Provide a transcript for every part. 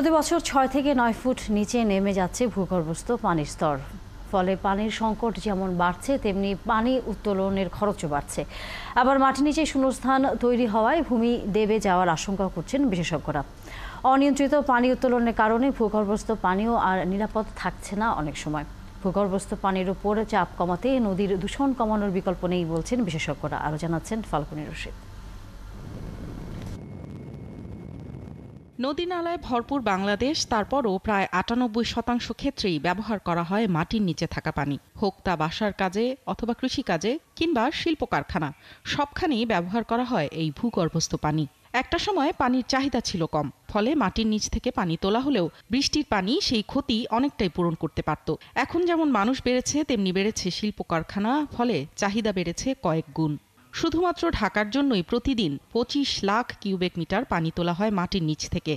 প্রতি বছর 6 থেকে 9 ফুট নিচে নেমে যাচ্ছে ভূগর্ভস্থ পানির স্তর। ফলে পানির সংকট যেমন বাড়ছে, তেমনি পানি উত্তোলনের খরচও বাড়ছে। আবার মাটির নিচে শূন্যস্থান তৈরি হওয়ায় ভূমি দেবে যাওয়ার আশঙ্কা করছেন বিশেষজ্ঞরা। অনিয়ন্ত্রিত পানি উত্তোলনের কারণে ভূগর্ভস্থ পানিও আর নিরাপদ থাকছে না অনেক সময়। ভূগর্ভস্থ পানির উপর চাপ কমাতে নদীর দূষণ কমানোর বিকল্প নেই বলছেন বিশেষজ্ঞরা। আরও জানাচ্ছেন ফাল্গুনী রশিদ। নদী নালায় ভরপুর বাংলাদেশ, তারপরও প্রায় ৯৮% ক্ষেত্রেই ব্যবহার করা হয় মাটির নিচে থাকা পানি। হোক তা বাসার কাজে অথবা কৃষিকাজে কিংবা শিল্প কারখানা, সবখানেই ব্যবহার করা হয় এই ভূগর্ভস্থ পানি। একটা সময় পানির চাহিদা ছিল কম, ফলে মাটির নিচ থেকে পানি তোলা হলেও বৃষ্টির পানি সেই ক্ষতি অনেকটাই পূরণ করতে পারত। এখন যেমন মানুষ বেড়েছে, তেমনি বেড়েছে শিল্প কারখানা, ফলে চাহিদা বেড়েছে কয়েক গুণ। শুধুমাত্র ঢাকার জন্যই প্রতিদিন 25 লাখ কিউবেক মিটার পানি তোলা হয় মাটির নিচ থেকে।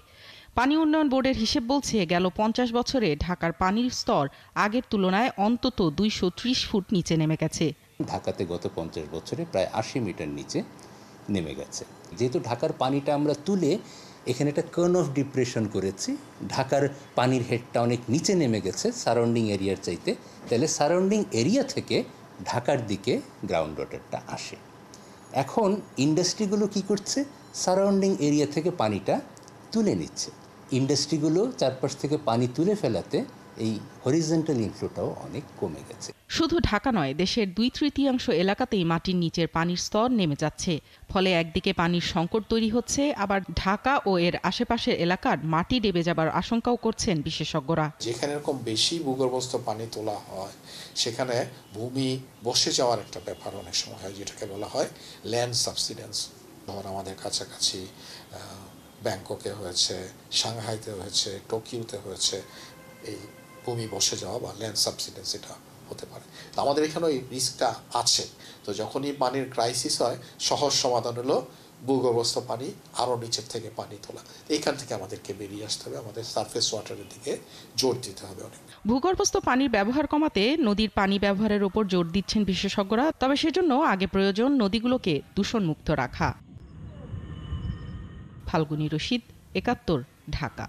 পানি উন্নয়ন বোর্ডের হিসেব বলছে, গেল 50 বছরে ঢাকার পানির স্তর আগের তুলনায় অন্তত 230 ফুট নিচে নেমে গেছে। ঢাকাতে গত 50 বছরে প্রায় 80 মিটার নিচে নেমে গেছে। যেহেতু ঢাকার পানিটা আমরা তুলে এখানে একটা কার্ন অফ ডিপ্রেশন করেছি, ঢাকার পানির হেডটা অনেক নিচে নেমে গেছে সারাউন্ডিং এরিয়ার চাইতে, তাহলে সারাউন্ডিং এরিয়া থেকে ঢাকার দিকে গ্রাউন্ড ওয়াটারটা আসে। এখন ইন্ডাস্ট্রিগুলো কি করছে, সারাউন্ডিং এরিয়া থেকে পানিটা তুলে নিচ্ছে। ইন্ডাস্ট্রিগুলো চারপাশ থেকে পানি তুলে ফেলাতে এই হরিজন্টাল ইনফ্লোটাও অনেক কমে গেছে। শুধু ঢাকা নয়, দেশের 2/3 এলাকাতেই মাটির নিচের পানির স্তর নেমে যাচ্ছে। ফলে একদিকে পানির সংকট তৈরি হচ্ছে, আবার ঢাকা ও এর আশেপাশের এলাকার মাটি ডেবে যাবার আশঙ্কাও করছেন বিশেষজ্ঞরা। যেখানে এরকম বেশি ভূগর্ভস্থ পানি তোলা হয়, সেখানে ভূমি বসে যাওয়ার একটা ব্যাপার অনেক সময় হয়, যেটাকে বলা হয় ল্যান্ড সাবসিডেন্স। ধর আমাদের কাছাকাছি ব্যাংককে হয়েছে, সাংহাইতে হয়েছে, টোকিওতে হয়েছে, এই ভূমি বসে যাওয়া বা ল্যান্ড সাবসিডেন্স এটা হতে পারে। তো আমাদের এখানে ওই রিস্কটা আছে। তো যখনই পানির ক্রাইসিস হয়, সহজ সমাধান হলো ভূগর্ভস্থ পানি আরও নিচের থেকে পানি তোলা। এইখান থেকে আমাদেরকে বেরিয়ে আসতে হবে, আমাদের সারফেস ওয়াটারের দিকে জোর দিতে হবে অনেক। ভূগর্ভস্থ পানির ব্যবহার কমাতে নদীর পানি ব্যবহারের উপর জোর দিচ্ছেন বিশেষজ্ঞরা। তবে সেজন্য আগে প্রয়োজন নদীগুলোকে দূষণমুক্ত রাখা। ফাল্গুনী রশিদ, ৭১, ঢাকা।